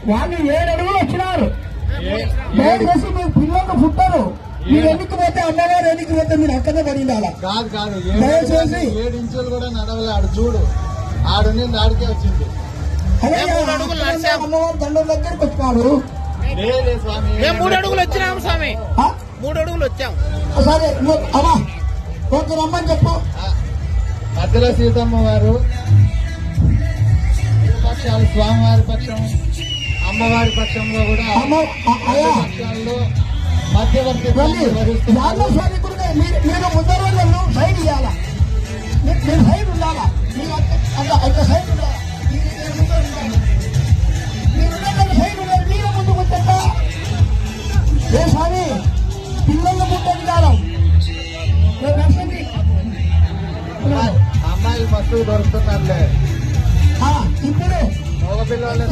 వాళ్ళు 7 అడుగులు వచ్చినారు. దయచేసి మీరు పిల్లలు పుట్టరు. మీరు ఎన్నికి పోతే అమ్మగారు ఎన్నికి పోతే మీరు అక్కడే పడిండాలా? కాదు దయచేసి 7 ఇంచులు కూడా నడవలే. ఆడు చూడు, ఆడు నుండి ఆడికే వచ్చింది. అమ్మవారు దండం దగ్గరికి వచ్చినాడు. 3 అడుగులు వచ్చినాము స్వామి, 3 అడుగులు వచ్చాము. సరే అమ్మా ఓకే రమ్మని చెప్పు. మధ్యలో సీతమ్మ వారు పక్షాలు, స్వామివారి పక్షం, అమ్మవారి పక్షంలో కూడా పక్షాల్లో మధ్యవర్తి స్వామి కూడా మీరు ముందర వాళ్ళు సైడ్ ఇవ్వాలా, మీరు సైడ్ ఉండాలా, మీరు అంత సైడ్ ఉండాలా, మీరు సైడ్ ఉండాలి. మీరే ముందుకు వచ్చా ఏ స్వామి పిల్లలు పుట్టని కాలం అమ్మాయిలు మస్తు దొరుకుతున్నారులే. ఇప్పుడు మగ పిల్లలు